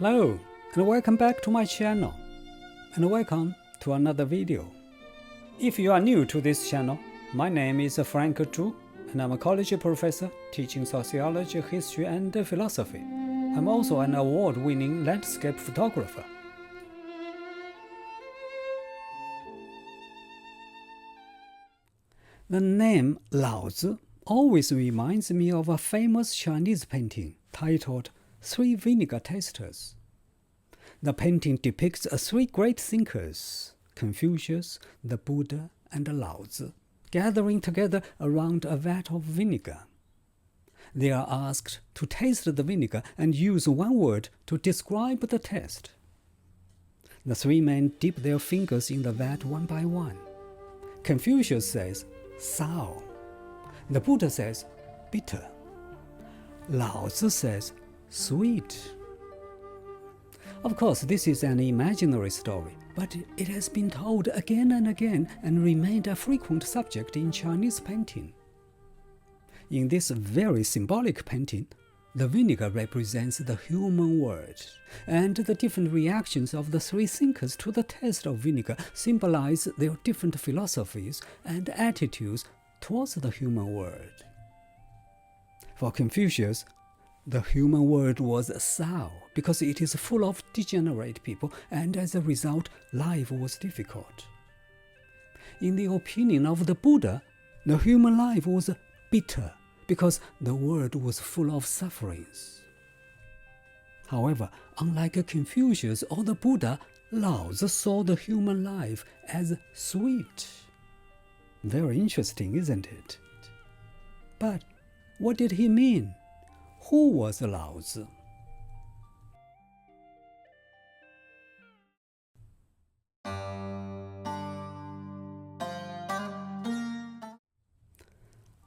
Hello, and welcome back to my channel, and welcome to another video. If you are new to this channel, my name is Frank Zhu, and I'm a college professor teaching sociology, history, and philosophy. I'm also an award-winning landscape photographer. The name Lao Tzu always reminds me of a famous Chinese painting titled Three Vinegar Tasters. The painting depicts three great thinkers, Confucius, the Buddha, and Lao Tzu, gathering together around a vat of vinegar. They are asked to taste the vinegar and use one word to describe the taste. The three men dip their fingers in the vat one by one. Confucius says, sour. The Buddha says, bitter. Lao Tzu says, sweet. Of course, this is an imaginary story, but it has been told again and again and remained a frequent subject in Chinese painting. In this very symbolic painting, the vinegar represents the human world, and the different reactions of the three thinkers to the taste of vinegar symbolize their different philosophies and attitudes towards the human world. For Confucius, the human world was sour because it is full of degenerate people, and as a result, life was difficult. In the opinion of the Buddha, the human life was bitter because the world was full of sufferings. However, unlike Confucius or the Buddha, Lao Tzu saw the human life as sweet. Very interesting, isn't it? But what did he mean? Who was Lao Tzu?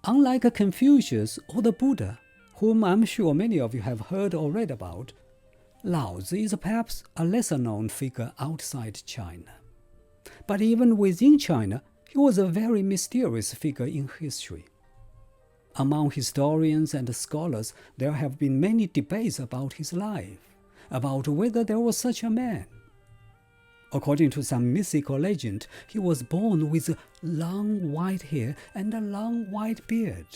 Unlike Confucius or the Buddha, whom I'm sure many of you have heard or read about, Lao Tzu is perhaps a lesser-known figure outside China. But even within China, he was a very mysterious figure in history. Among historians and scholars, there have been many debates about his life, about whether there was such a man. According to some mythical legend, he was born with long white hair and a long white beard,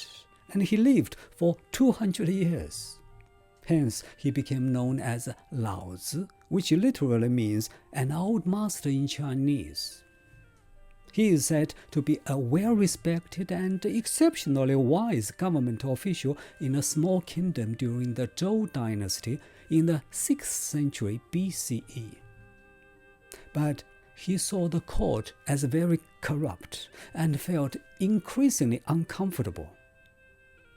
and he lived for 200 years. Hence, he became known as Lao Tzu, which literally means an old master in Chinese. He is said to be a well-respected and exceptionally wise government official in a small kingdom during the Zhou dynasty in the 6th century BCE. But he saw the court as very corrupt and felt increasingly uncomfortable.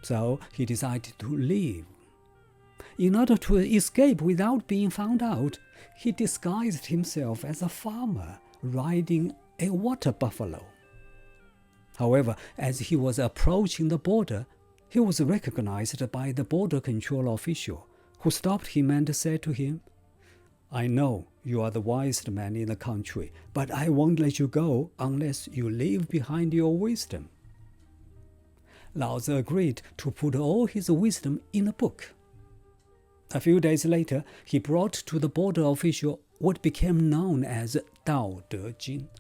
So he decided to leave. In order to escape without being found out, he disguised himself as a farmer riding a water buffalo. However, as he was approaching the border, he was recognized by the border control official, who stopped him and said to him, "I know you are the wisest man in the country, but I won't let you go unless you leave behind your wisdom." Lao Tzu agreed to put all his wisdom in a book. A few days later, he brought to the border official what became known as Undone,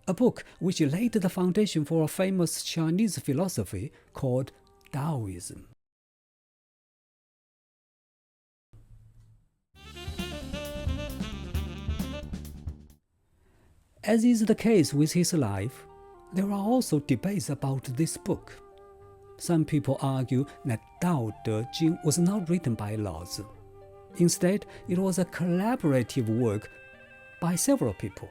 a book which laid the foundation for a famous Chinese philosophy called Daoism. As is the case with his life, there are also debates about this book. Some people argue that Dao De Jing was not written by Lao Tzu. Instead, it was a collaborative work by several people.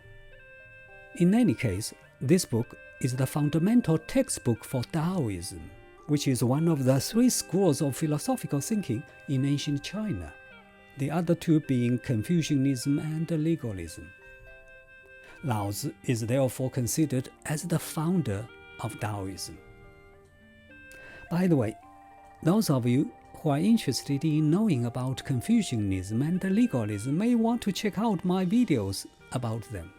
In any case, this book is the fundamental textbook for Daoism, which is one of the three schools of philosophical thinking in ancient China, the other two being Confucianism and legalism. Lao Tzu is therefore considered as the founder of Daoism. By the way, those of you who are interested in knowing about Confucianism and legalism may want to check out my videos about them.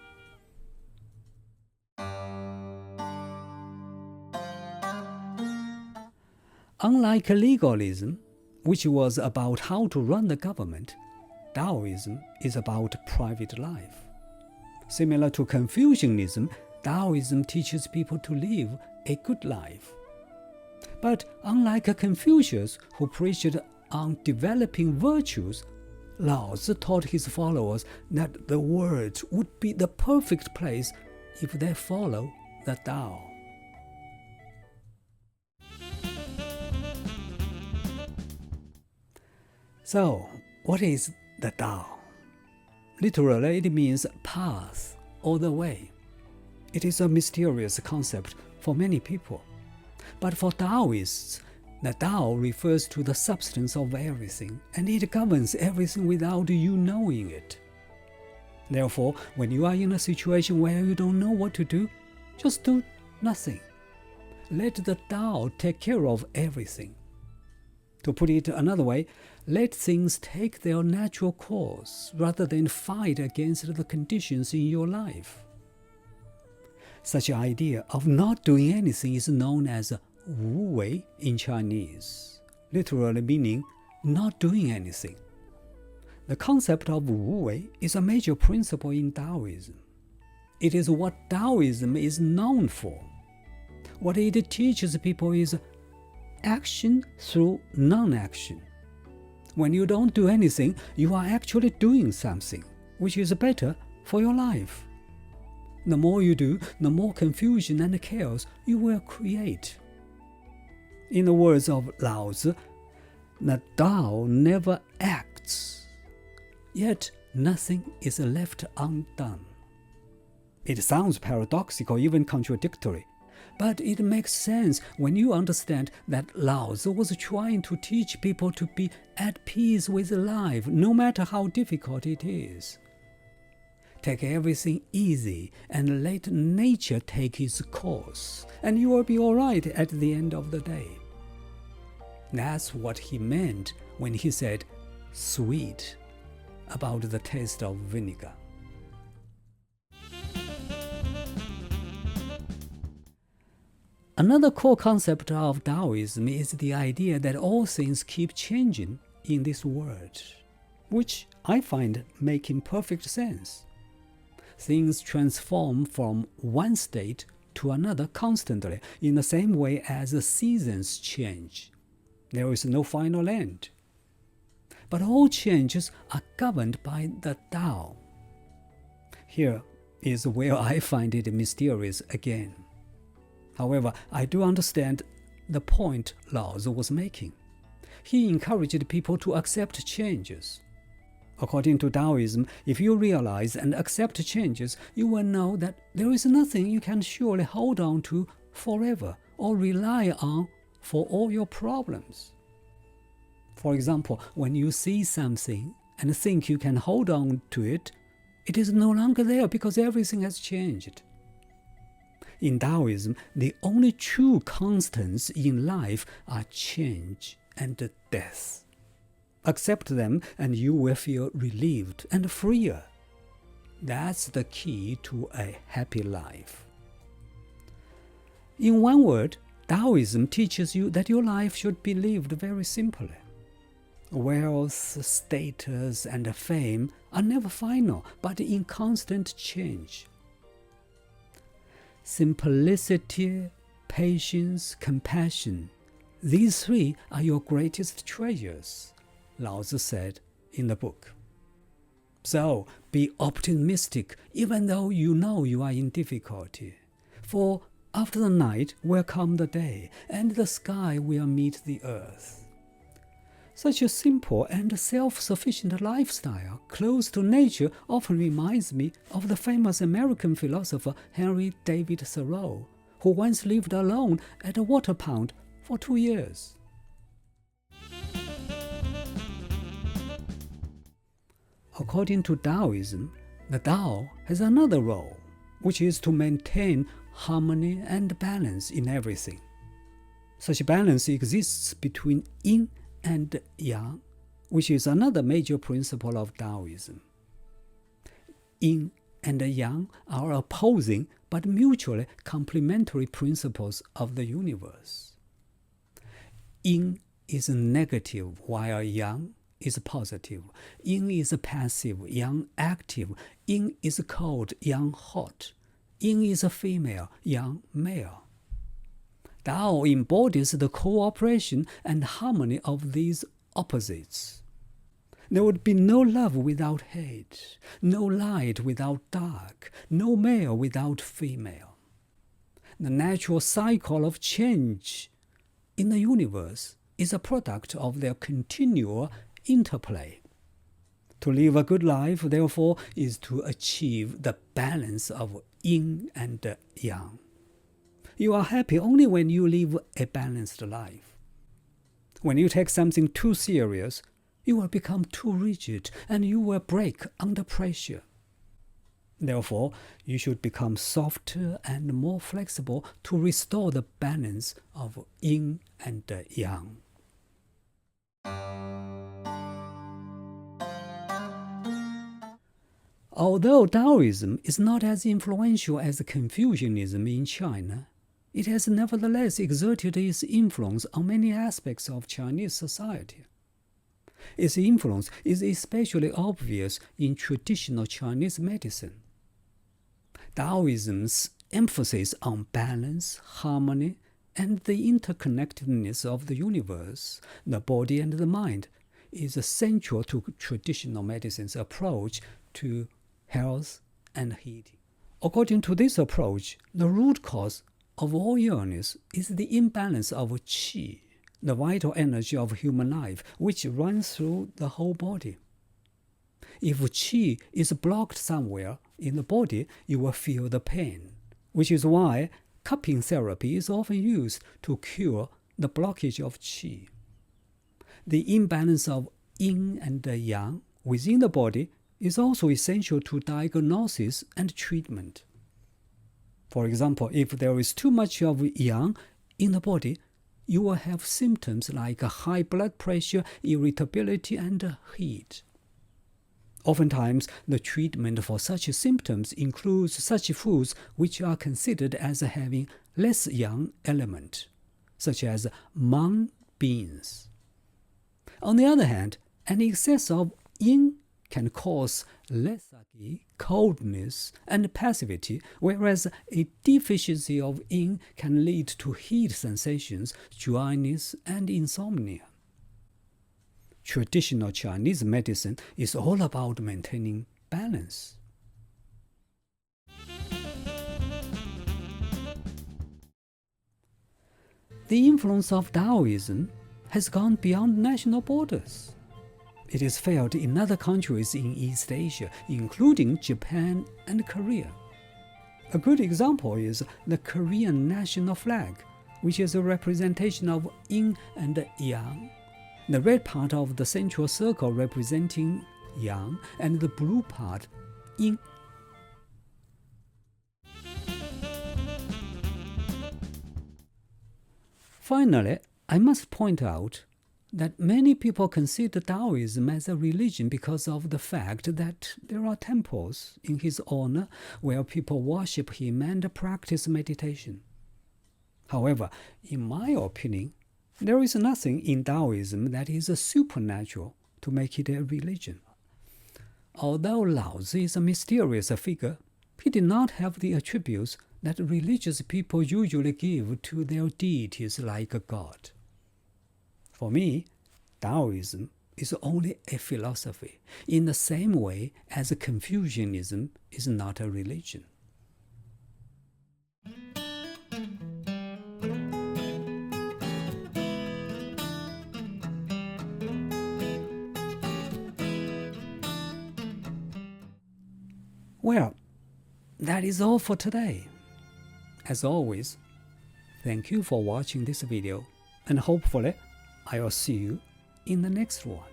Unlike legalism, which was about how to run the government, Taoism is about private life. Similar to Confucianism, Taoism teaches people to live a good life. But unlike Confucius, who preached on developing virtues, Lao Tzu taught his followers that the world would be the perfect place if they follow the Tao. So, what is the Tao? Literally, it means path or the way. It is a mysterious concept for many people. But for Taoists, the Tao refers to the substance of everything, and it governs everything without you knowing it. Therefore, when you are in a situation where you don't know what to do, just do nothing. Let the Tao take care of everything. To put it another way, let things take their natural course rather than fight against the conditions in your life. Such an idea of not doing anything is known as Wooue in Chinese, literally meaning not doing anything. The concept of Wooue is a major principle in Taoism. It is what Taoism is known for. What it teaches people is action through non-action. When you don't do anything, you are actually doing something, which is better for your life. The more you do, the more confusion and chaos you will create. In the words of Lao Tzu, the Tao never acts, yet nothing is left undone. It sounds paradoxical, even contradictory, but it makes sense when you understand that Lao Tzu was trying to teach people to be at peace with life, no matter how difficult it is. Take everything easy and let nature take its course, and you will be all right at the end of the day. That's what he meant when he said sweet about the taste of vinegar. Another core concept of Taoism is the idea that all things keep changing in this world, which I find making perfect sense. Things transform from one state to another constantly, in the same way as the seasons change. There is no final end. But all changes are governed by the Tao. Here is where I find it mysterious again. However, I do understand the point Lao Tzu was making. He encouraged people to accept changes. According to Taoism, if you realize and accept changes, you will know that there is nothing you can surely hold on to forever or rely on for all your problems. For example, when you see something and think you can hold on to it, it is no longer there because everything has changed. In Taoism, the only true constants in life are change and death. Accept them and you will feel relieved and freer. That's the key to a happy life. In one word, Taoism teaches you that your life should be lived very simply. Wealth, status, and fame are never final, but in constant change. Simplicity, patience, compassion, these three are your greatest treasures, Lao Tzu said in the book. So, be optimistic even though you know you are in difficulty. For after the night will come the day, and the sky will meet the earth. Such a simple and self-sufficient lifestyle, close to nature, often reminds me of the famous American philosopher Henry David Thoreau, who once lived alone at a water pond for 2 years. According to Taoism, the Tao has another role, which is to maintain harmony and balance in everything. Such balance exists between yin and yang, which is another major principle of Taoism. Yin and yang are opposing but mutually complementary principles of the universe. Yin is negative while yang is positive, yin is passive, yang active, yin is cold, yang hot, yin is female, yang male. Tao embodies the cooperation and harmony of these opposites. There would be no love without hate, no light without dark, no male without female. The natural cycle of change in the universe is a product of their continual interplay. To live a good life, therefore, is to achieve the balance of yin and yang. You are happy only when you live a balanced life. When you take something too serious, you will become too rigid and you will break under pressure. Therefore, you should become softer and more flexible to restore the balance of yin and yang. Although Taoism is not as influential as Confucianism in China, it has nevertheless exerted its influence on many aspects of Chinese society. Its influence is especially obvious in traditional Chinese medicine. Taoism's emphasis on balance, harmony, and the interconnectedness of the universe, the body and the mind, is central to traditional medicine's approach to health and healing. According to this approach, the root cause of all illness is the imbalance of qi, the vital energy of human life, which runs through the whole body. If qi is blocked somewhere in the body, you will feel the pain, which is why cupping therapy is often used to cure the blockage of qi. The imbalance of yin and yang within the body is also essential to diagnosis and treatment. For example, if there is too much of yang in the body, you will have symptoms like high blood pressure, irritability, and heat. Oftentimes, the treatment for such symptoms includes such foods which are considered as having less yang element, such as mung beans. On the other hand, an excess of yin can cause lethargy, coldness, and passivity, whereas a deficiency of yin can lead to heat sensations, dryness, and insomnia. Traditional Chinese medicine is all about maintaining balance. The influence of Daoism has gone beyond national borders. It is felt in other countries in East Asia, including Japan and Korea. A good example is the Korean national flag, which is a representation of yin and yang. The red part of the central circle representing yang, and the blue part yin. Finally, I must point out that many people consider Taoism as a religion because of the fact that there are temples in his honor where people worship him and practice meditation. However, in my opinion, there is nothing in Taoism that is supernatural to make it a religion. Although Laozi is a mysterious figure, he did not have the attributes that religious people usually give to their deities like a god. For me, Taoism is only a philosophy, in the same way as Confucianism is not a religion. Well, that is all for today. As always, thank you for watching this video, and hopefully I will see you in the next one.